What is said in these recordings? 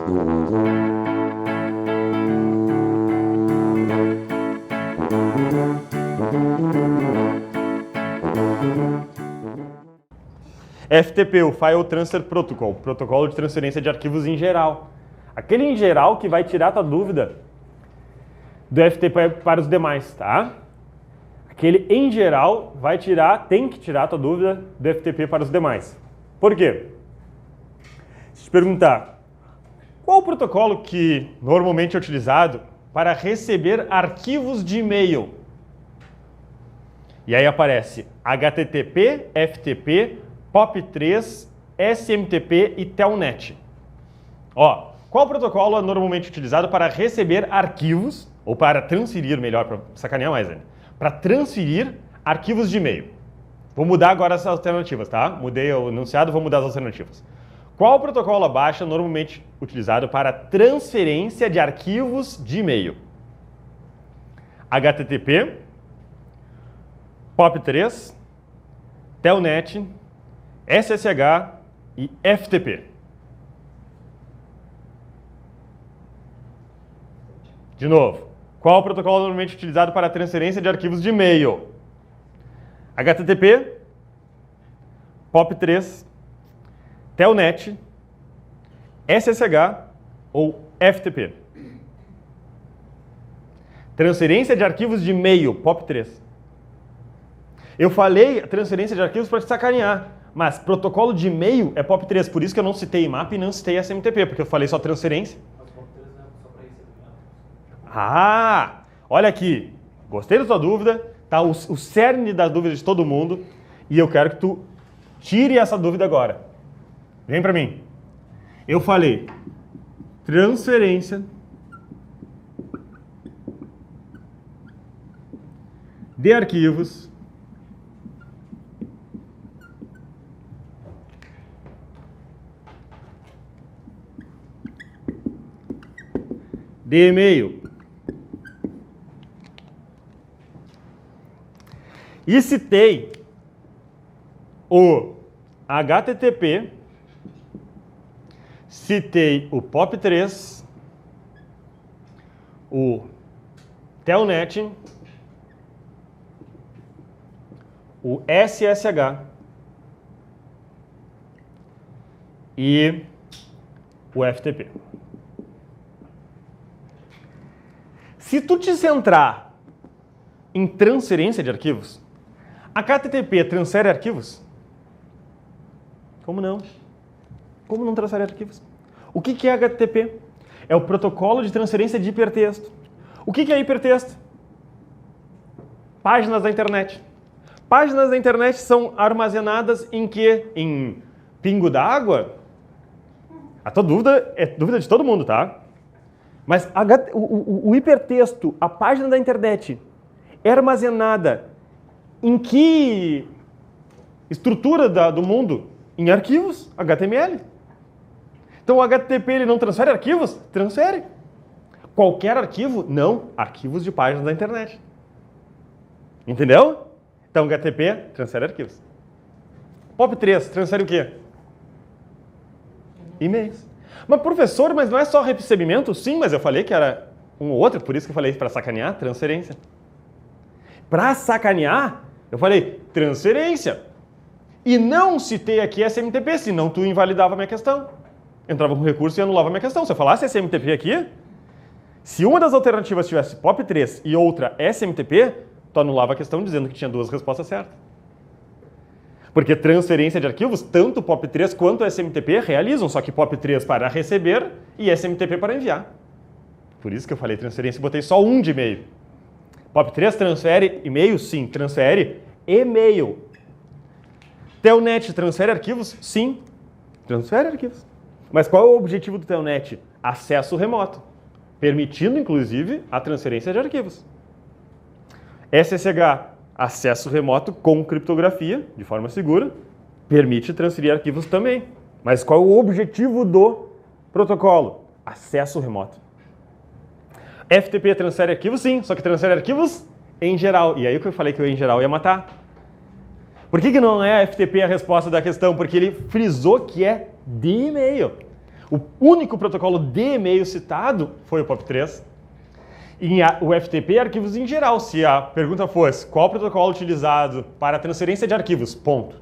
FTP, o File Transfer Protocol, protocolo de transferência de arquivos em geral. Aquele em geral que vai tirar a tua dúvida do FTP para os demais, tá? Aquele em geral vai tirar, tem que tirar a tua dúvida do FTP para os demais. Por quê? Se te perguntar, qual o protocolo que normalmente é utilizado para receber arquivos de e-mail? E aí aparece HTTP, FTP, POP3, SMTP e Telnet. Ó, qual protocolo é normalmente utilizado para receber arquivos, ou para transferir, melhor, para sacanear mais ainda, para transferir arquivos de e-mail? Vou mudar agora as alternativas, tá? Mudei o enunciado, vou mudar as alternativas. Qual protocolo abaixo é normalmente utilizado para transferência de arquivos de e-mail? HTTP, POP3, Telnet, SSH e FTP. De novo, qual o protocolo normalmente utilizado para transferência de arquivos de e-mail? HTTP, POP3, Telnet, SSH ou FTP? Transferência de arquivos de e-mail, POP3. Eu falei transferência de arquivos para te sacanear, mas protocolo de e-mail é POP3, por isso que eu não citei IMAP e não citei SMTP, porque eu falei só transferência. Mas o POP3 não é só para isso, Ah, olha aqui, gostei da tua dúvida, tá o cerne das dúvidas de todo mundo e eu quero que tu tire essa dúvida agora. Vem para mim. Eu falei transferência de arquivos de e-mail. E citei o HTTP, citei o POP3, o Telnet, o SSH e o FTP. Se tu te centrar em transferência de arquivos, a HTTP transfere arquivos? Como não? Como não transfere arquivos? O que é HTTP? É o protocolo de transferência de hipertexto. O que é hipertexto? Páginas da internet. Páginas da internet são armazenadas em quê? Em pingo d'água? A tua dúvida é dúvida de todo mundo, tá? Mas o hipertexto, a página da internet, é armazenada em que estrutura do mundo? Em arquivos, HTML. Então o HTTP ele não transfere arquivos? Transfere. Qualquer arquivo? Não. Arquivos de páginas da internet. Entendeu? Então HTTP transfere arquivos. POP3 transfere o quê? E-mails. Mas professor, mas não é só recebimento? Sim, mas eu falei que era um ou outro, por isso que eu falei para sacanear, transferência. Para sacanear, eu falei transferência. E não citei aqui SMTP, senão tu invalidava a minha questão. Entrava com recurso e anulava a minha questão. Se eu falasse SMTP aqui, se uma das alternativas tivesse POP3 e outra SMTP, tu anulava a questão dizendo que tinha duas respostas certas. Porque transferência de arquivos, tanto POP3 quanto SMTP realizam, só que POP3 para receber e SMTP para enviar. Por isso que eu falei transferência e botei só um de e-mail. POP3 transfere e-mail? Sim. Transfere e-mail. Telnet transfere arquivos? Sim. Transfere arquivos. Mas qual é o objetivo do Telnet? Acesso remoto, permitindo inclusive a transferência de arquivos. SSH, acesso remoto com criptografia, de forma segura, permite transferir arquivos também. Mas qual é o objetivo do protocolo? Acesso remoto. FTP transfere arquivos? Sim, só que transfere arquivos em geral. E aí que eu falei que o em geral ia matar. Por que não é a FTP a resposta da questão? Porque ele frisou que é de e-mail. O único protocolo de e-mail citado foi o POP3. E o FTP é arquivos em geral. Se a pergunta fosse qual protocolo utilizado para transferência de arquivos, ponto.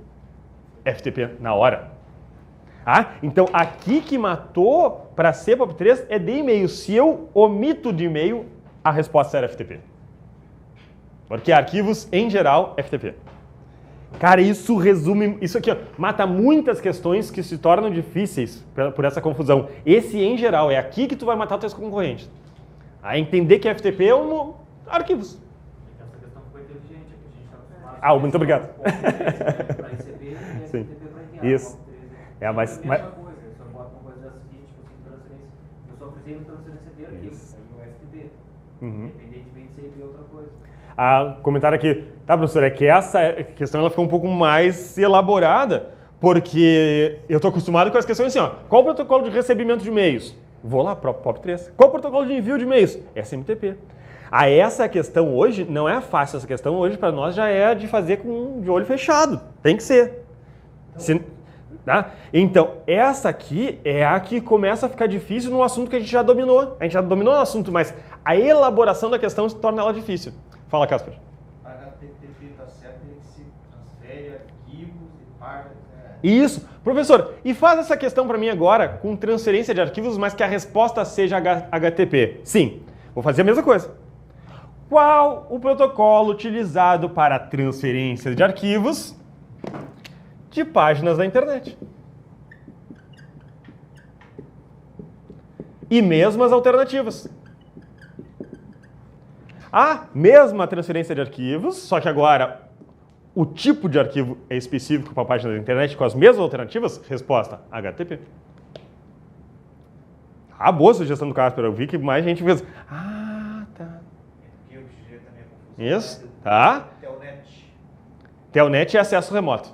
FTP na hora. Então, aqui que matou para ser POP3 é de e-mail. Se eu omito de e-mail, a resposta era FTP. Porque arquivos, em geral, FTP. Cara, isso resume... Isso aqui mata muitas questões que se tornam difíceis por essa confusão. Esse, em geral, é aqui que tu vai matar os teus concorrentes. Entender que FTP é arquivos. Essa questão foi inteligente, aqui a gente está acostumado. Muito obrigado. Para receber e Sim. FTP para enviar. Isso. É a mas... mesma coisa, eu só boto uma coisa assim, tipo assim, transferência. Eu só precisei de transferência de arquivos, aí o FTP. Independentemente de ser outra coisa. Comentário aqui, tá, professor, é que essa questão ela ficou um pouco mais elaborada, porque eu estou acostumado com as questões assim, qual o protocolo de recebimento de e-mails? Vou lá, POP3. Qual o protocolo de envio de e-mails? SMTP. Essa questão hoje não é fácil, essa questão hoje para nós já é de fazer de olho fechado, tem que ser. Então, essa aqui é a que começa a ficar difícil no assunto que a gente já dominou. A gente já dominou o assunto, mas a elaboração da questão se torna ela difícil. Fala, Casper. HTTP está certo, ele se transfere arquivos e páginas. Isso. Professor, e faz essa questão para mim agora com transferência de arquivos, mas que a resposta seja HTTP. Sim, vou fazer a mesma coisa. Qual o protocolo utilizado para transferência de arquivos de páginas da internet? E mesmo as alternativas. Mesma transferência de arquivos, só que agora o tipo de arquivo é específico para a página da internet com as mesmas alternativas? Resposta, HTTP. Boa sugestão do Casper, eu vi que mais gente fez. Tá. Porque o XG também é confuso. Isso, tá. Telnet. Telnet é acesso remoto.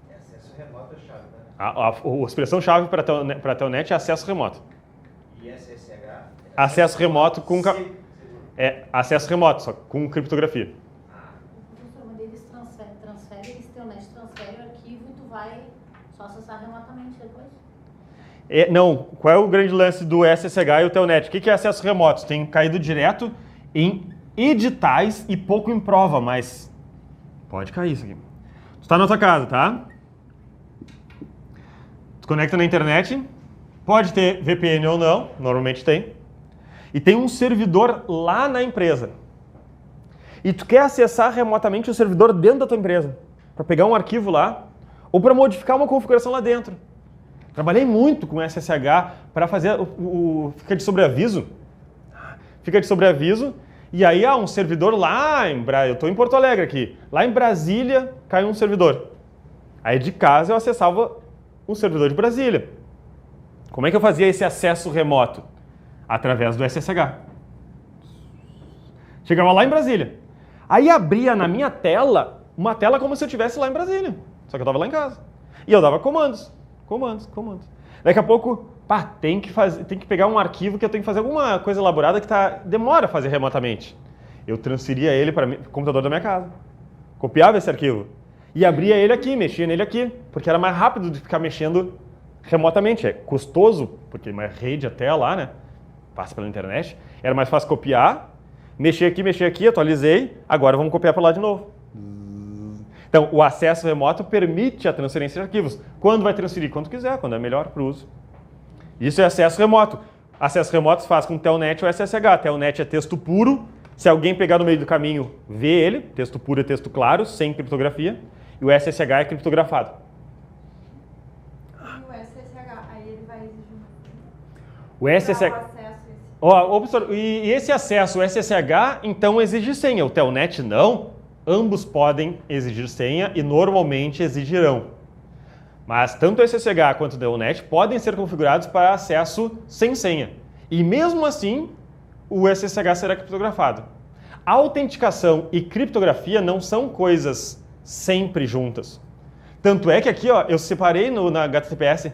Acesso remoto é chave, né? A expressão-chave para Telnet é acesso remoto. E SSH? Acesso remoto com... acesso remoto, só com criptografia. Professor, mas eles transferem, eles Telnet transfere o arquivo e tu vai só acessar remotamente depois? Não, qual é o grande lance do SSH e o Telnet? O que é acesso remoto? Tem caído direto em editais e pouco em prova, mas pode cair isso aqui. Tu está na tua casa, tá? Tu conecta na internet, pode ter VPN ou não, normalmente tem. E tem um servidor lá na empresa. E tu quer acessar remotamente o servidor dentro da tua empresa, para pegar um arquivo lá, ou para modificar uma configuração lá dentro. Trabalhei muito com SSH para fazer fica de sobreaviso. Fica de sobreaviso, e aí um servidor lá eu estou em Porto Alegre aqui, lá em Brasília caiu um servidor. Aí de casa eu acessava um servidor de Brasília. Como é que eu fazia esse acesso remoto? Através do SSH. Chegava lá em Brasília. Aí abria na minha tela, uma tela como se eu estivesse lá em Brasília. Só que eu estava lá em casa. E eu dava comandos. Daqui a pouco, tem que pegar um arquivo que eu tenho que fazer alguma coisa elaborada que demora a fazer remotamente. Eu transferia ele para o computador da minha casa. Copiava esse arquivo. E abria ele aqui, mexia nele aqui. Porque era mais rápido de ficar mexendo remotamente. É custoso, porque uma rede até lá, né? Passa pela internet. Era mais fácil copiar, mexer aqui, atualizei. Agora vamos copiar para lá de novo. Então, o acesso remoto permite a transferência de arquivos. Quando vai transferir? Quando quiser, quando é melhor para o uso. Isso é acesso remoto. Acesso remoto se faz com Telnet ou SSH. Telnet é texto puro. Se alguém pegar no meio do caminho, vê ele. Texto puro é texto claro, sem criptografia. E o SSH é criptografado. E o SSH, aí ele vai exigir O SSH... professor, e esse acesso, o SSH, então exige senha. O Telnet não. Ambos podem exigir senha e normalmente exigirão. Mas tanto o SSH quanto o Telnet podem ser configurados para acesso sem senha. E mesmo assim, o SSH será criptografado. Autenticação e criptografia não são coisas sempre juntas. Tanto é que aqui eu separei na HTTPS.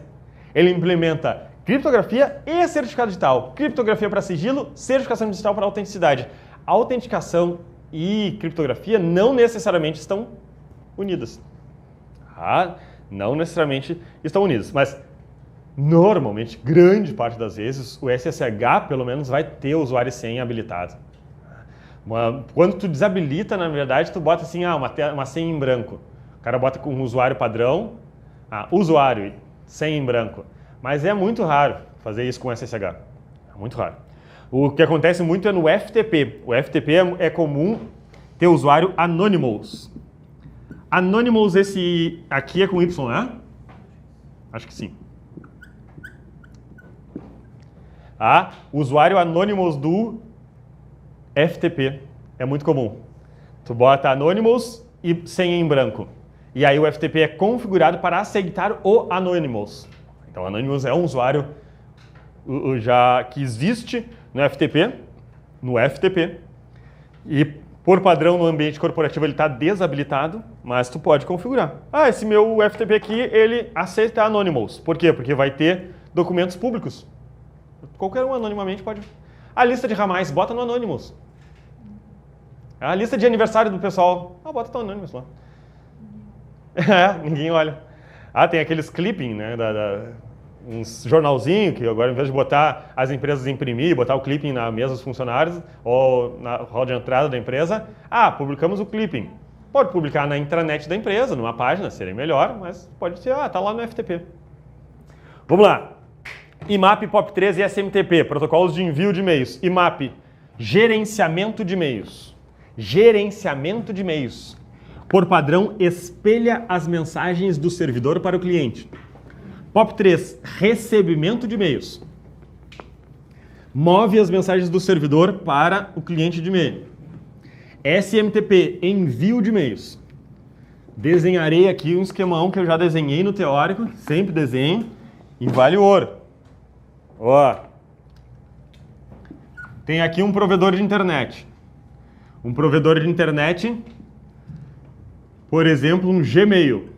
Ele implementa criptografia e certificado digital. Criptografia para sigilo, certificação digital para autenticidade. Autenticação e criptografia não necessariamente estão unidas. Não necessariamente estão unidas, mas normalmente, grande parte das vezes, o SSH pelo menos vai ter o usuário e senha habilitado. Quando tu desabilita, na verdade, tu bota assim, uma senha em branco. O cara bota com um usuário padrão, usuário e senha em branco. Mas é muito raro fazer isso com SSH. É muito raro. O que acontece muito é no FTP. O FTP é comum ter usuário Anonymous. Anonymous, esse aqui é com Y, né? Acho que sim. Usuário Anonymous do FTP. É muito comum. Tu bota Anonymous e senha em branco. E aí o FTP é configurado para aceitar o Anonymous. Então, Anonymous é um usuário já que existe no FTP, e por padrão no ambiente corporativo ele está desabilitado, mas tu pode configurar. Esse meu FTP aqui, ele aceita Anonymous. Por quê? Porque vai ter documentos públicos. Qualquer um anonimamente pode. A lista de ramais, bota no Anonymous. A lista de aniversário do pessoal, bota no Anonymous lá. Ninguém olha. Tem aqueles clipping, né, uns jornalzinho que agora, em vez de botar as empresas imprimir, botar o clipping na mesa dos funcionários ou na hall de entrada da empresa, publicamos o clipping. Pode publicar na intranet da empresa, numa página, seria melhor, mas pode ser, tá lá no FTP. Vamos lá. IMAP, POP3 e SMTP, protocolos de envio de e-mails. IMAP, gerenciamento de e-mails. Gerenciamento de e-mails. Por padrão, espelha as mensagens do servidor para o cliente. POP3, recebimento de e-mails. Move as mensagens do servidor para o cliente de e-mail. SMTP, envio de e-mails. Desenharei aqui um esquemão que eu já desenhei no teórico, sempre desenho, e vale ouro. Tem aqui um provedor de internet. Um provedor de internet, por exemplo, um Gmail.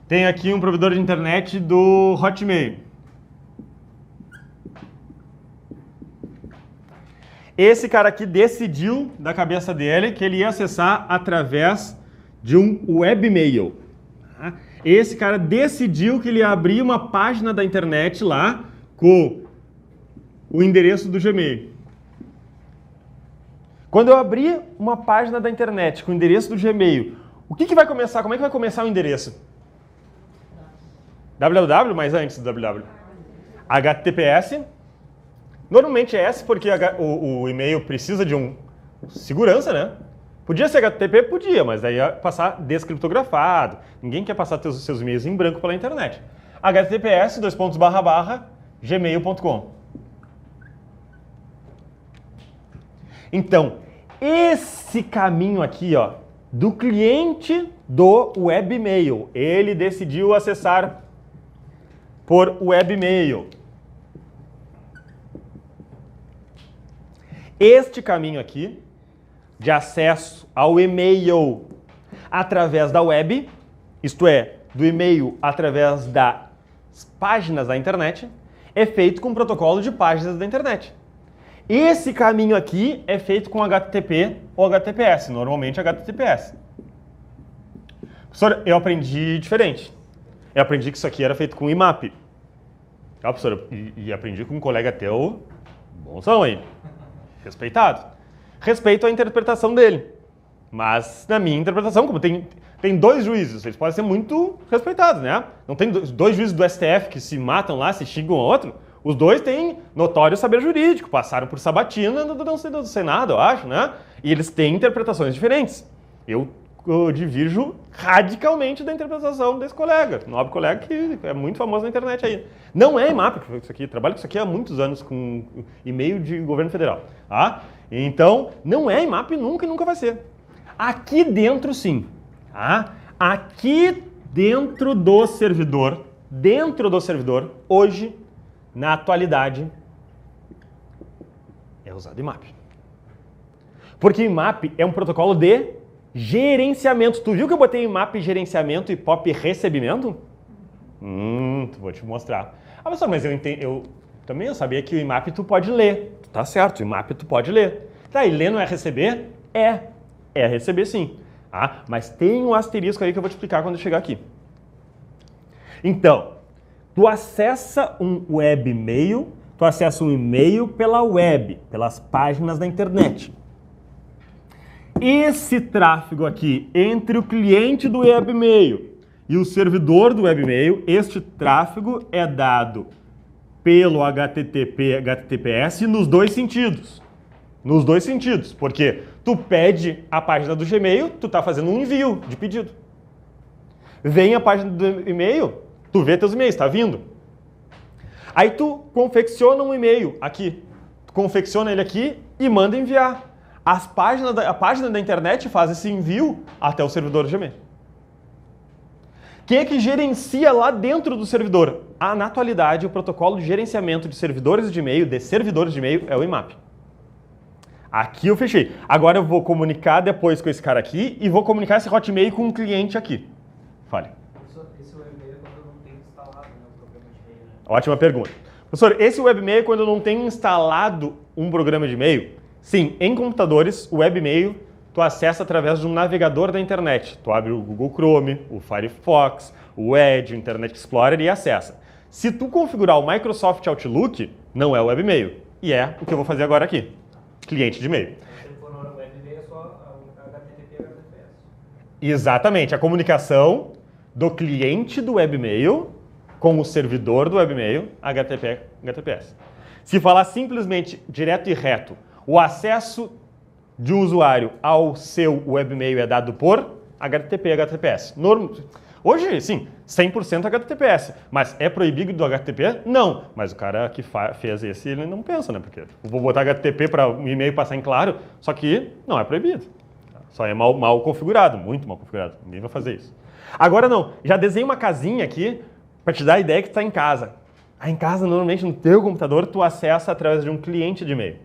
Tem aqui um provedor de internet do Hotmail. Esse cara aqui decidiu, da cabeça dele, que ele ia acessar através de um webmail. Esse cara decidiu que ele ia abrir uma página da internet lá com o endereço do Gmail. Quando eu abrir uma página da internet com o endereço do Gmail, o que vai começar? Como é que vai começar o endereço? www, mas antes do www. HTTPS. Normalmente é S porque o e-mail precisa de segurança, né? Podia ser HTTP? Podia, mas aí ia passar descriptografado. Ninguém quer passar seus e-mails em branco pela internet. HTTPS, gmail.com. Então, esse caminho aqui, do cliente do webmail, ele decidiu acessar por webmail. Este caminho aqui de acesso ao e-mail através da web, isto é, do e-mail através das páginas da internet, é feito com o protocolo de páginas da internet. Esse caminho aqui é feito com HTTP ou HTTPS, normalmente HTTPS. Professor, eu aprendi diferente. Eu aprendi que isso aqui era feito com IMAP. Professor, e aprendi com um colega teu, bonzão aí, respeitado. Respeito a interpretação dele. Mas, na minha interpretação, como tem dois juízes, eles podem ser muito respeitados, né? Não tem dois juízes do STF que se matam lá, se xingam um ao outro. Os dois têm notório saber jurídico, passaram por sabatina do Senado, eu acho, né? E eles têm interpretações diferentes. Eu divirjo radicalmente da interpretação desse colega, nobre colega que é muito famoso na internet aí. Não é IMAP, isso aqui, trabalho com isso aqui há muitos anos com e-mail de governo federal. Tá? Então, não é IMAP nunca e nunca vai ser. Aqui dentro, sim. Tá? Aqui dentro do servidor, hoje, na atualidade, é usado IMAP. Porque IMAP é um protocolo de gerenciamento. Tu viu que eu botei IMAP gerenciamento e POP recebimento? Vou te mostrar. Pessoal, mas eu também sabia que o IMAP tu pode ler. Tá certo, o IMAP tu pode ler. Tá, e ler não é receber? É receber sim. Mas tem um asterisco aí que eu vou te explicar quando eu chegar aqui. Então, Tu acessa um webmail, tu acessa um e-mail pela web, pelas páginas da internet. Esse tráfego aqui entre o cliente do webmail e o servidor do webmail, este tráfego é dado pelo HTTPS nos dois sentidos. Nos dois sentidos, porque tu pede a página do Gmail, tu tá fazendo um envio de pedido. Vem a página do e-mail, tu vê teus e-mails, tá vindo. Aí tu confecciona um e-mail aqui, tu confecciona ele aqui e manda enviar. A página da internet faz esse envio até o servidor do Gmail. Quem é que gerencia lá dentro do servidor? Na atualidade, o protocolo de gerenciamento de servidores de e-mail, é o IMAP. Aqui eu fechei. Agora eu vou comunicar depois com esse cara aqui e vou comunicar esse Hotmail com um cliente aqui. Fale. Esse webmail é quando eu não tenho instalado o programa de e-mail, né? Ótima pergunta. Professor, esse webmail é quando eu não tenho instalado um programa de e-mail? Sim, em computadores, o webmail tu acessa através de um navegador da internet. Tu abre o Google Chrome, o Firefox, o Edge, o Internet Explorer e acessa. Se tu configurar o Microsoft Outlook, não é o webmail. E é o que eu vou fazer agora aqui. Cliente de e-mail. Se for no webmail, é só HTTP e HTTPS. Exatamente. A comunicação do cliente do webmail com o servidor do webmail, HTTP, HTTPS. Se falar simplesmente direto e reto, o acesso de um usuário ao seu webmail é dado por HTTP, HTTPS. Hoje, sim, 100% HTTPS. Mas é proibido do HTTP? Não. Mas o cara que fez esse, ele não pensa, né? Porque eu vou botar HTTP para o e-mail passar em claro, só que não é proibido. Só é mal configurado, muito mal configurado. Ninguém vai fazer isso. Agora não, já desenhei uma casinha aqui para te dar a ideia que tu está em casa. Aí em casa, normalmente, no teu computador, tu acessa através de um cliente de e-mail.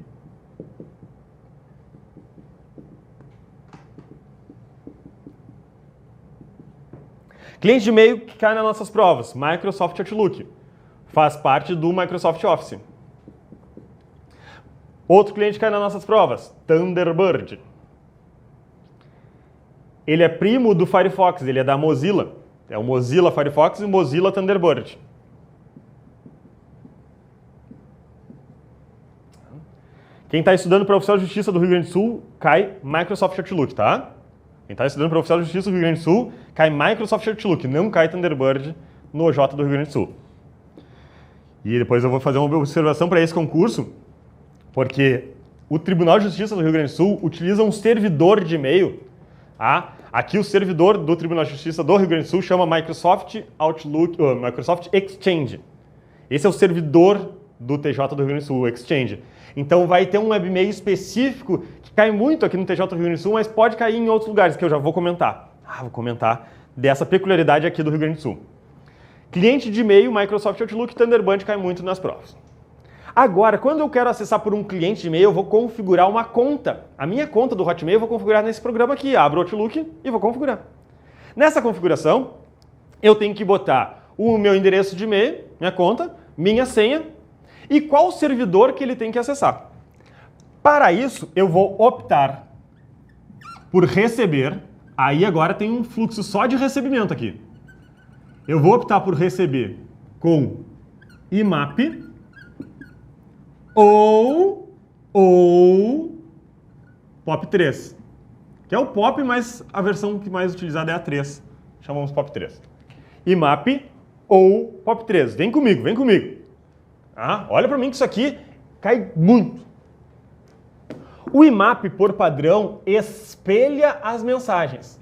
Cliente de e-mail que cai nas nossas provas, Microsoft Outlook. Faz parte do Microsoft Office. Outro cliente que cai nas nossas provas, Thunderbird. Ele é primo do Firefox, ele é da Mozilla. É o Mozilla Firefox e o Mozilla Thunderbird. Quem está estudando para oficial de justiça do Rio Grande do Sul, cai Microsoft Outlook, tá? Quem está estudando para oficial de justiça do Rio Grande do Sul, cai Microsoft Outlook, não cai Thunderbird no OJ do Rio Grande do Sul. E depois eu vou fazer uma observação para esse concurso, porque o Tribunal de Justiça do Rio Grande do Sul utiliza um servidor de e-mail. Tá? Aqui o servidor do Tribunal de Justiça do Rio Grande do Sul chama Microsoft Outlook, Microsoft Exchange. Esse é o servidor do TJ do Rio Grande do Sul, o Exchange. Então vai ter um webmail específico que cai muito aqui no TJ do Rio Grande do Sul, mas pode cair em outros lugares, que eu já vou comentar. Vou comentar dessa peculiaridade aqui do Rio Grande do Sul. Cliente de e-mail, Microsoft Outlook, Thunderbird cai muito nas provas. Agora, quando eu quero acessar por um cliente de e-mail, eu vou configurar uma conta. A minha conta do Hotmail eu vou configurar nesse programa aqui. Abro o Outlook e vou configurar. Nessa configuração, eu tenho que botar o meu endereço de e-mail, minha conta, minha senha e qual servidor que ele tem que acessar. Para isso, eu vou optar por receber. Aí agora tem um fluxo só de recebimento aqui. Eu vou optar por receber com IMAP ou POP3, que é o POP, mas a versão que mais utilizada é a 3. Chamamos POP3. IMAP ou POP3. Vem comigo, vem comigo. Olha para mim que isso aqui cai muito. O IMAP, por padrão, espelha as mensagens.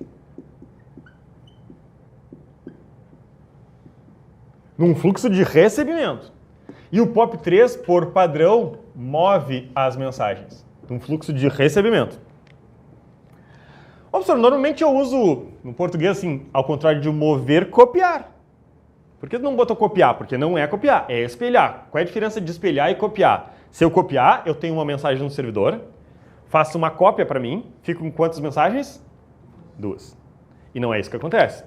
Num fluxo de recebimento. E o POP3, por padrão, move as mensagens. Num fluxo de recebimento. Professor, normalmente eu uso, no português, assim, ao contrário de mover, copiar. Por que tu não botou copiar? Porque não é copiar, é espelhar. Qual é a diferença de espelhar e copiar? Se eu copiar, eu tenho uma mensagem no servidor, faço uma cópia para mim, fico com quantas mensagens? 2. E não é isso que acontece.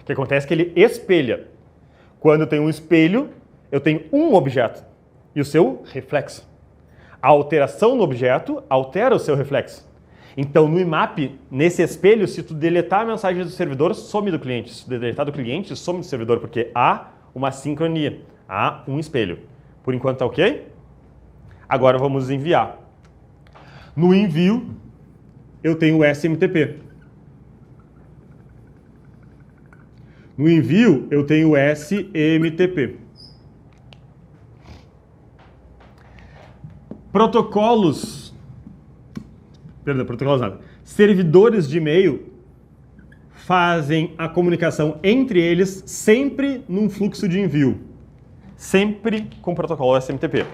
O que acontece é que ele espelha. Quando eu tenho um espelho, eu tenho um objeto e o seu reflexo. A alteração no objeto altera o seu reflexo. Então, no IMAP, nesse espelho, se tu deletar a mensagem do servidor, some do cliente. Se tu deletar do cliente, some do servidor, porque há uma sincronia. Há um espelho. Por enquanto tá ok? Agora vamos enviar. No envio, eu tenho o SMTP. No envio, eu tenho o SMTP. Protocolos nada. Servidores de e-mail fazem a comunicação entre eles sempre num fluxo de envio. Sempre com o protocolo SMTP.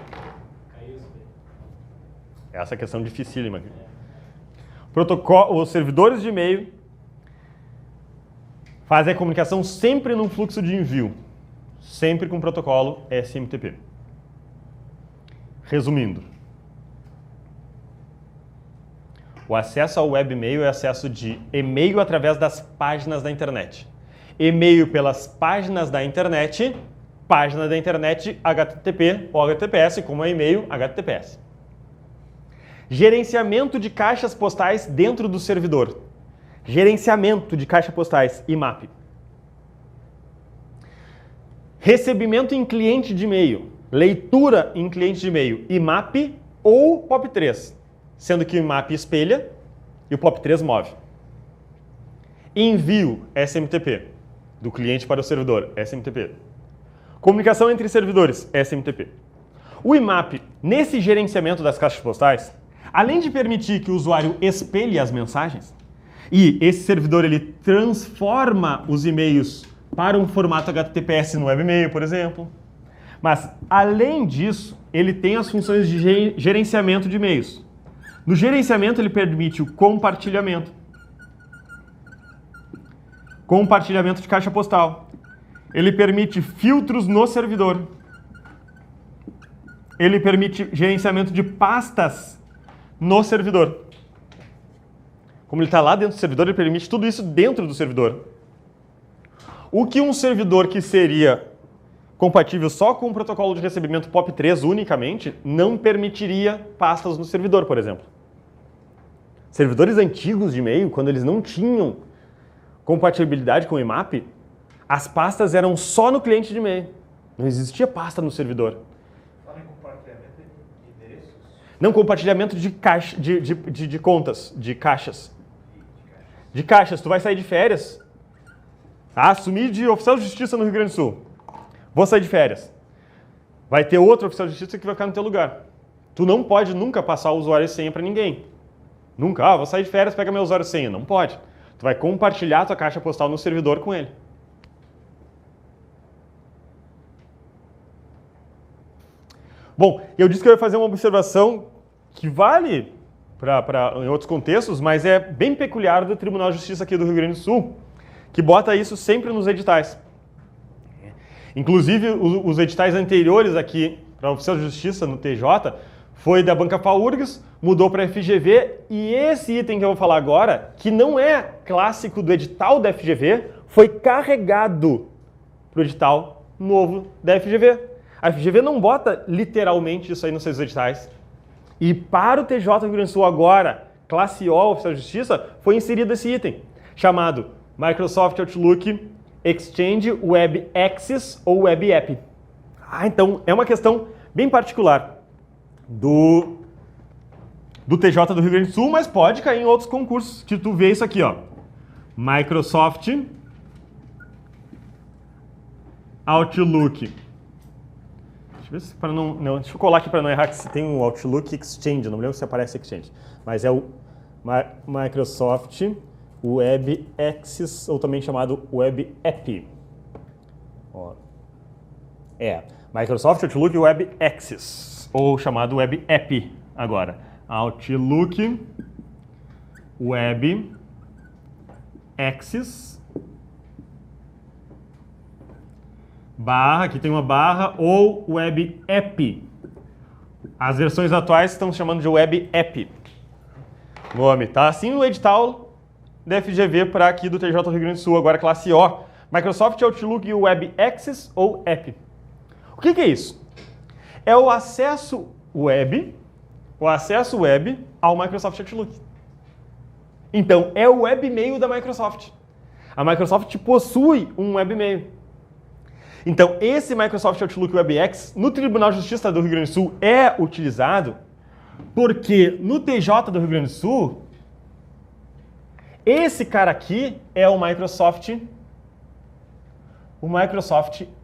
Essa é a questão dificílima aqui. Os servidores de e-mail fazem a comunicação sempre num fluxo de envio. Sempre com o protocolo SMTP. Resumindo. O acesso ao webmail é acesso de e-mail através das páginas da internet. E-mail pelas páginas da internet, página da internet HTTP ou HTTPS, como é e-mail HTTPS. Gerenciamento de caixas postais dentro do servidor. Gerenciamento de caixas postais, IMAP. Recebimento em cliente de e-mail. Leitura em cliente de e-mail, IMAP ou POP3. Sendo que o IMAP espelha e o POP3 move. Envio, SMTP. Do cliente para o servidor, SMTP. Comunicação entre servidores, SMTP. O IMAP, nesse gerenciamento das caixas postais, além de permitir que o usuário espelhe as mensagens, e esse servidor ele transforma os e-mails para um formato HTTPS no webmail, por exemplo. Mas, além disso, ele tem as funções de gerenciamento de e-mails. No gerenciamento, ele permite o compartilhamento. Compartilhamento de caixa postal. Ele permite filtros no servidor. Ele permite gerenciamento de pastas no servidor. Como ele está lá dentro do servidor, ele permite tudo isso dentro do servidor. O que um servidor que seria compatível só com o protocolo de recebimento POP3 unicamente, não permitiria pastas no servidor, por exemplo. Servidores antigos de e-mail, quando eles não tinham compatibilidade com o IMAP, as pastas eram só no cliente de e-mail. Não existia pasta no servidor. Fala em compartilhamento de endereços? Não, compartilhamento de caixa, de contas, de caixas. De caixas. Tu vai sair de férias. Assumir de oficial de justiça no Rio Grande do Sul. Vou sair de férias. Vai ter outro oficial de justiça que vai ficar no teu lugar. Tu não pode nunca passar o usuário e senha para ninguém. Nunca. Vou sair de férias, pega meu usuário e senha. Não pode. Tu vai compartilhar a tua caixa postal no servidor com ele. Bom, eu disse que eu ia fazer uma observação que vale em outros contextos, mas é bem peculiar do Tribunal de Justiça aqui do Rio Grande do Sul, que bota isso sempre nos editais. Inclusive, os editais anteriores aqui para o Oficial de Justiça no TJ foi da Banca FAURGS, mudou para a FGV, e esse item que eu vou falar agora, que não é clássico do edital da FGV, foi carregado para o edital novo da FGV. A FGV não bota literalmente isso aí nos seus editais. E para o TJ do Rio Grande do Sul agora, classe O, Oficial de Justiça, foi inserido esse item, chamado Microsoft Outlook Exchange Web Access ou Web App. Então é uma questão bem particular do TJ do Rio Grande do Sul, mas pode cair em outros concursos, que tu vê isso aqui, ó. Microsoft Outlook. Deixa eu colar aqui para não errar, que se tem um Outlook Exchange, não me lembro se aparece Exchange, mas é o Microsoft Web Access, ou também chamado Web App. Ó. Microsoft Outlook Web Access, ou chamado Web App agora. Outlook Web Access barra, aqui tem uma barra, ou Web App. As versões atuais estão chamando de Web App. Nome, tá? Assim o edital da FGV para aqui do TJ do Rio Grande do Sul, agora classe O. Microsoft Outlook Web Access ou App. O que é isso? É o acesso web ao Microsoft Outlook. Então, é o webmail da Microsoft. A Microsoft possui um webmail. Então, esse Microsoft Outlook WebEx no Tribunal de Justiça do Rio Grande do Sul é utilizado porque no TJ do Rio Grande do Sul, esse cara aqui é o Microsoft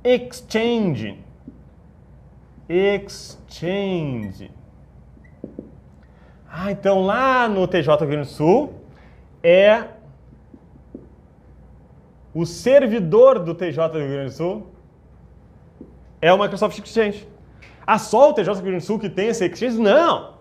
Exchange. Então lá no TJ do Rio Grande do Sul é o servidor do TJ do Rio Grande do Sul é o Microsoft Exchange. Só o TJ do Rio Grande do Sul que tem esse Exchange? Não!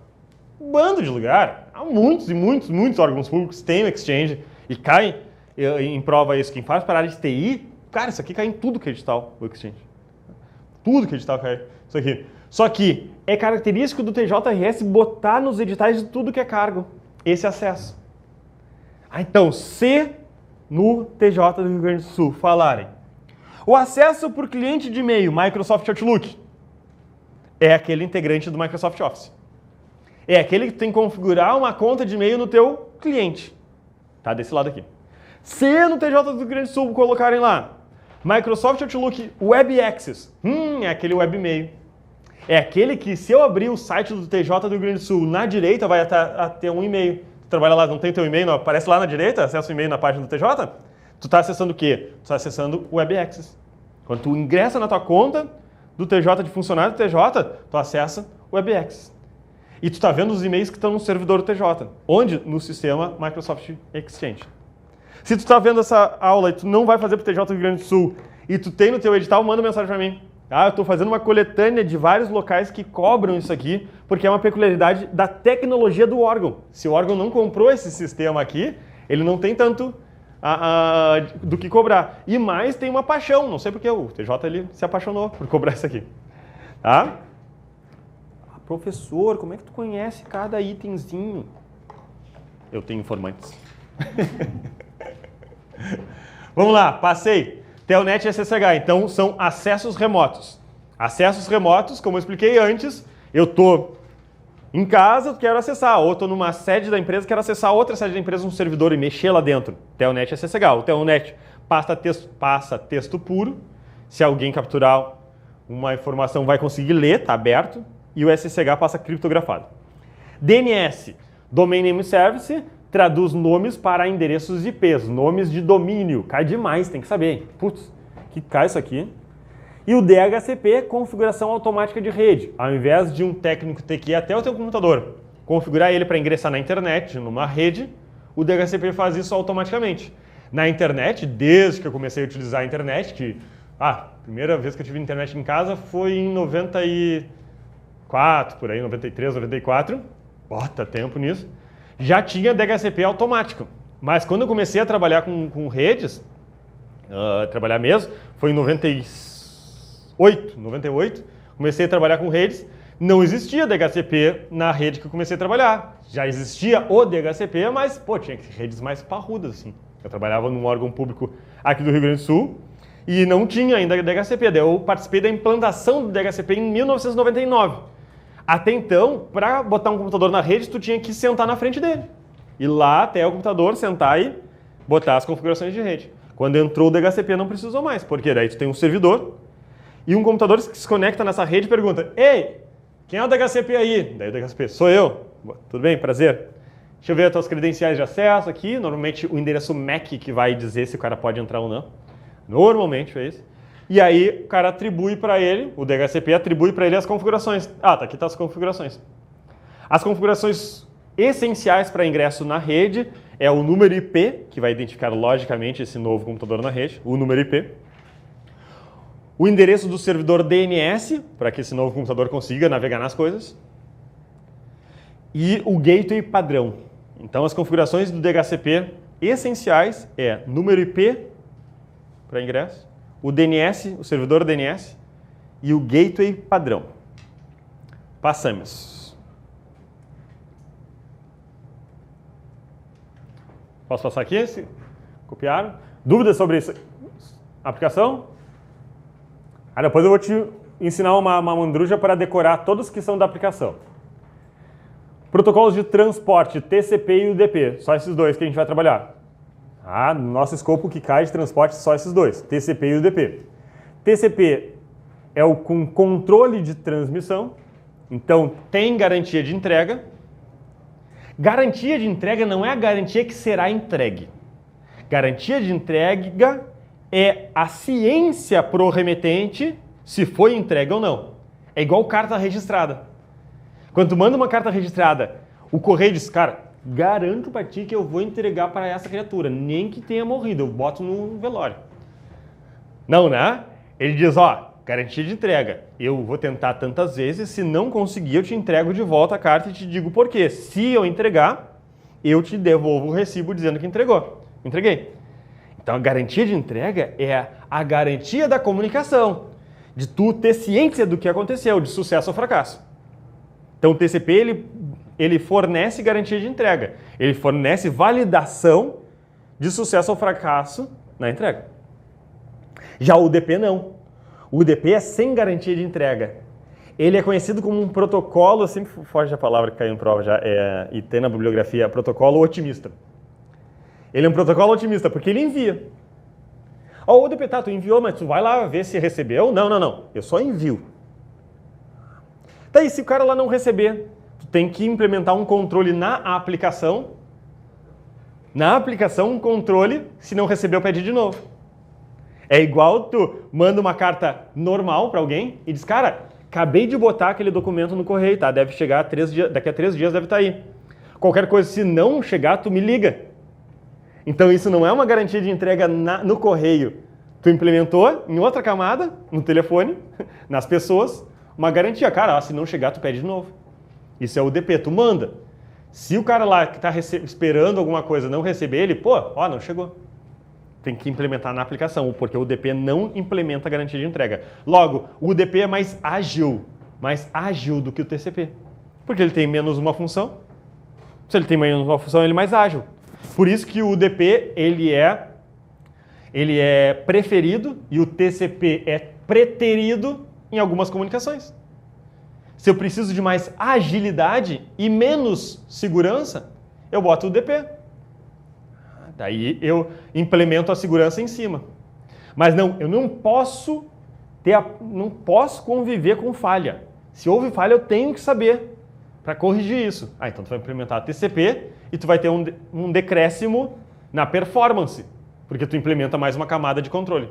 Um bando de lugar. Há muitos e muitos, muitos órgãos públicos que têm o Exchange e caem em prova isso. Quem faz para a área de TI, cara, isso aqui cai em tudo que é digital, o Exchange. Tudo que é digital cai isso aqui. Só que é característico do TJRS botar nos editais de tudo que é cargo esse acesso. Então, se no TJ do Rio Grande do Sul falarem o acesso por cliente de e-mail Microsoft Outlook é aquele integrante do Microsoft Office. É aquele que tem que configurar uma conta de e-mail no teu cliente. Tá desse lado aqui. Se no TJ do Rio Grande do Sul colocarem lá Microsoft Outlook Web Access, é aquele web e-mail. É aquele que se eu abrir o site do TJ do Rio Grande do Sul na direita vai ter um e-mail. Tu trabalha lá, não tem teu e-mail, não aparece lá na direita, acessa o e-mail na página do TJ? Tu está acessando o quê? Tu está acessando o Web Access. Quando tu ingressa na tua conta do TJ, de funcionário do TJ, tu acessa o Web Access. E tu está vendo os e-mails que estão no servidor do TJ. Onde? No sistema Microsoft Exchange. Se tu está vendo essa aula e tu não vai fazer para o TJ do Rio Grande do Sul e tu tem no teu edital, manda mensagem para mim. Eu estou fazendo uma coletânea de vários locais que cobram isso aqui, porque é uma peculiaridade da tecnologia do órgão. Se o órgão não comprou esse sistema aqui, ele não tem tanto do que cobrar. E mais, tem uma paixão, não sei porque o TJ ele se apaixonou por cobrar isso aqui. Tá? Professor, como é que tu conhece cada itemzinho? Eu tenho informantes. Vamos lá, passei. Telnet e SSH, então são acessos remotos. Acessos remotos, como eu expliquei antes, eu estou em casa, quero acessar, ou estou numa sede da empresa, quero acessar outra sede da empresa, um servidor e mexer lá dentro. Telnet e SSH. O Telnet passa texto puro, se alguém capturar uma informação vai conseguir ler, está aberto, e o SSH passa criptografado. DNS, Domain Name Service, traduz nomes para endereços IPs, nomes de domínio. Cai demais, tem que saber. Putz, que cai isso aqui. E o DHCP, configuração automática de rede. Ao invés de um técnico ter que ir até o teu computador, configurar ele para ingressar na internet, numa rede, o DHCP faz isso automaticamente. Na internet, desde que eu comecei a utilizar a internet, que a primeira vez que eu tive internet em casa foi em 94, por aí, 93, 94. Bota tempo nisso. Já tinha DHCP automático. Mas quando eu comecei a trabalhar com redes, trabalhar mesmo, foi em 98, comecei a trabalhar com redes, não existia DHCP na rede que eu comecei a trabalhar. Já existia o DHCP, mas tinha redes mais parrudas, assim. Eu trabalhava num órgão público aqui do Rio Grande do Sul e não tinha ainda DHCP. Daí eu participei da implantação do DHCP em 1999. Até então, para botar um computador na rede, tu tinha que sentar na frente dele. Ir lá até o computador, sentar e botar as configurações de rede. Quando entrou o DHCP, não precisou mais, porque daí tu tem um servidor e um computador que se conecta nessa rede e pergunta: ei, quem é o DHCP aí? Daí o DHCP, sou eu. Tudo bem, prazer. Deixa eu ver as tuas credenciais de acesso aqui. Normalmente o endereço MAC que vai dizer se o cara pode entrar ou não. Normalmente é isso. E aí o cara atribui para ele, o DHCP atribui para ele as configurações. Tá aqui tá as configurações. As configurações essenciais para ingresso na rede é o número IP, que vai identificar logicamente esse novo computador na rede, o número IP. O endereço do servidor DNS, para que esse novo computador consiga navegar nas coisas. E o gateway padrão. Então as configurações do DHCP essenciais é número IP para ingresso, o DNS, o servidor DNS e o gateway padrão. Passamos. Posso passar aqui? Copiaram? Dúvidas sobre isso? Aplicação? Depois eu vou te ensinar uma mandruja para decorar todos que são da aplicação. Protocolos de transporte, TCP e UDP. Só esses dois que a gente vai trabalhar. No nosso escopo que cai de transporte, só esses dois, TCP e UDP. TCP é o com controle de transmissão, então tem garantia de entrega. Garantia de entrega não é a garantia que será entregue. Garantia de entrega é a ciência pro remetente se foi entregue ou não. É igual carta registrada. Quando tu manda uma carta registrada, o correio diz, cara, garanto pra ti que eu vou entregar para essa criatura, nem que tenha morrido, eu boto no velório. Não, né? Ele diz, ó, garantia de entrega. Eu vou tentar tantas vezes, se não conseguir, eu te entrego de volta a carta e te digo por quê. Se eu entregar, eu te devolvo o recibo dizendo que entregou. Entreguei. Então, a garantia de entrega é a garantia da comunicação, de tu ter ciência do que aconteceu, de sucesso ou fracasso. Então, o TCP, ele fornece garantia de entrega. Ele fornece validação de sucesso ou fracasso na entrega. Já o UDP não. O UDP é sem garantia de entrega. Ele é conhecido como um protocolo, sempre foge a palavra que caiu em prova já, e tem na bibliografia, protocolo otimista. Ele é um protocolo otimista, porque ele envia. Ó, o UDP, tá, tu enviou, mas tu vai lá ver se recebeu? Não. Eu só envio. Daí, se o cara lá não receber, tu tem que implementar um controle na aplicação. Na aplicação, um controle, se não recebeu, pede de novo. É igual tu manda uma carta normal para alguém e diz, cara, acabei de botar aquele documento no correio, tá? Deve chegar daqui a 3 dias, deve estar aí. Qualquer coisa, se não chegar, tu me liga. Então isso não é uma garantia de entrega no correio. Tu implementou em outra camada, no telefone, nas pessoas, uma garantia. Cara, se não chegar, tu pede de novo. Isso é o UDP, tu manda. Se o cara lá que está esperando alguma coisa não receber ele, não chegou. Tem que implementar na aplicação, porque o UDP não implementa a garantia de entrega. Logo, o UDP é mais ágil do que o TCP. Porque ele tem menos uma função. Se ele tem menos uma função, ele é mais ágil. Por isso que o UDP ele é preferido e o TCP é preterido em algumas comunicações. Se eu preciso de mais agilidade e menos segurança, eu boto o UDP. Daí eu implemento a segurança em cima. Mas não, eu não posso conviver com falha. Se houve falha, eu tenho que saber para corrigir isso. Então tu vai implementar a TCP e tu vai ter um decréscimo na performance, porque tu implementa mais uma camada de controle.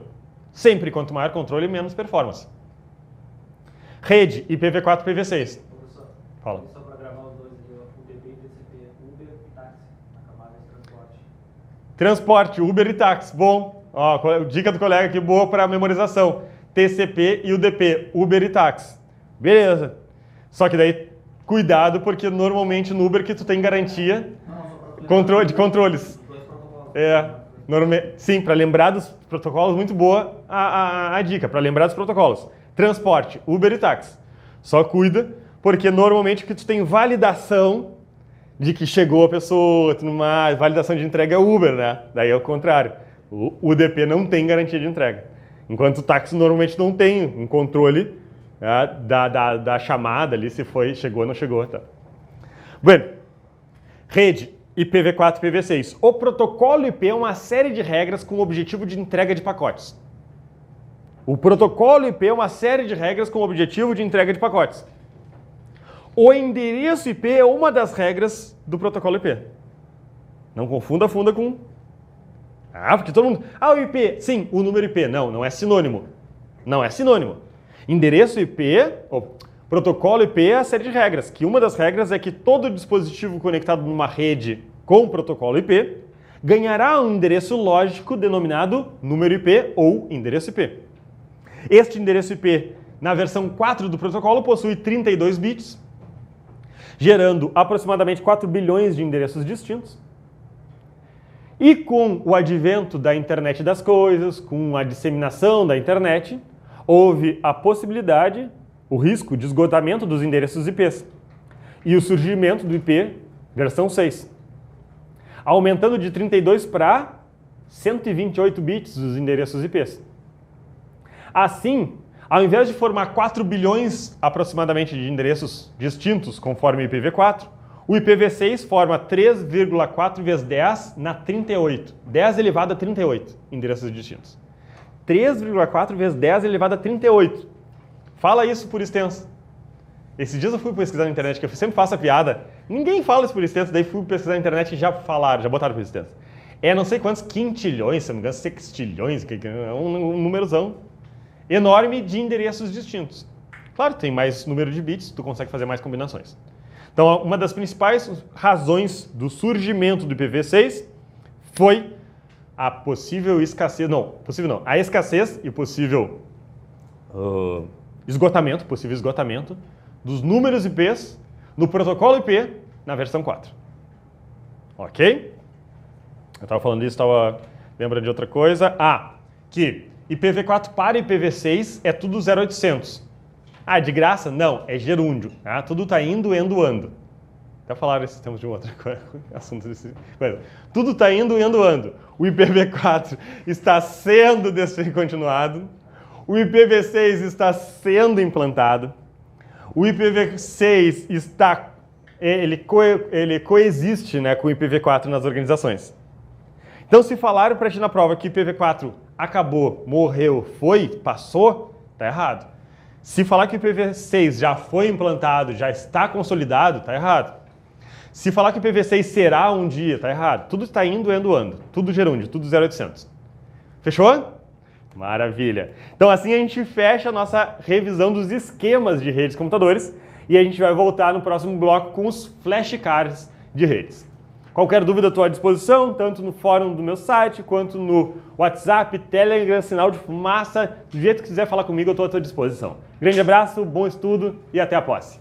Sempre, quanto maior controle, menos performance. Rede, IPv4 e IPv6. Professor, Fala. só para gravar os dois ali, UDP e TCP, Uber e táxi, na camada de transporte. Transporte, Uber e táxi. Bom, dica do colega aqui, boa para memorização. TCP e UDP, Uber e táxi. Beleza. Só que daí, cuidado, porque normalmente no Uber que tu tem garantia de controles. Sim, para lembrar dos protocolos, muito boa a dica, para lembrar dos protocolos. Transporte, Uber e táxi. Só cuida, porque normalmente o que tu tem validação de que chegou a pessoa, tudo mais, validação de entrega é Uber, né? Daí é o contrário. O UDP não tem garantia de entrega. Enquanto o táxi normalmente não tem um controle da chamada ali, se chegou ou não chegou. Tá? Bueno, rede, IPv4 e IPv6. O protocolo IP é uma série de regras com o objetivo de entrega de pacotes. O protocolo IP é uma série de regras com o objetivo de entrega de pacotes. O endereço IP é uma das regras do protocolo IP. Não confunda com... porque todo mundo... o IP, sim, o número IP. Não é sinônimo. Não é sinônimo. Endereço IP, protocolo IP é a série de regras, que uma das regras é que todo dispositivo conectado numa rede com protocolo IP ganhará um endereço lógico denominado número IP ou endereço IP. Este endereço IP, na versão 4 do protocolo, possui 32 bits, gerando aproximadamente 4 bilhões de endereços distintos. E com o advento da internet das coisas, com a disseminação da internet, houve a possibilidade, o risco de esgotamento dos endereços IPs e o surgimento do IP versão 6, aumentando de 32 para 128 bits os endereços IPs. Assim, ao invés de formar 4 bilhões aproximadamente de endereços distintos conforme o IPv4, o IPv6 forma 3,4 vezes 10 na 38. 10 elevado a 38 endereços distintos. 3,4 vezes 10 elevado a 38. Fala isso por extenso. Esses dias eu fui pesquisar na internet, que eu sempre faço a piada. Ninguém fala isso por extenso, daí fui pesquisar na internet e já falaram, já botaram por extenso. É não sei quantos quintilhões, se não me engano, sextilhões, é um númerozão enorme de endereços distintos. Claro, tem mais número de bits, tu consegue fazer mais combinações. Então, uma das principais razões do surgimento do IPv6 foi a possível escassez, a escassez e possível possível esgotamento dos números IPs no protocolo IP na versão 4. Ok? Eu estava falando disso, estava lembrando de outra coisa. Que IPv4 para IPv6 é tudo 0800. De graça? Não, é gerúndio. Tá? Tudo está indo, ando. Até falaram esses termos de um outro assunto desse coisa. Tudo está indo, ando. O IPv4 está sendo descontinuado. O IPv6 está sendo implantado. O IPv6 ele coexiste, né, com o IPv4 nas organizações. Então, se falaram para ti na prova que IPv4 acabou, morreu, passou, tá errado. Se falar que o IPv6 já foi implantado, já está consolidado, tá errado. Se falar que o IPv6 será um dia, tá errado. Tudo está indo, ando. Tudo gerúndio, tudo 0800. Fechou? Maravilha. Então assim a gente fecha a nossa revisão dos esquemas de redes de computadores e a gente vai voltar no próximo bloco com os flashcards de redes. Qualquer dúvida estou à disposição, tanto no fórum do meu site, quanto no WhatsApp, Telegram, sinal de fumaça, do jeito que quiser falar comigo eu estou à tua disposição. Grande abraço, bom estudo e até a posse.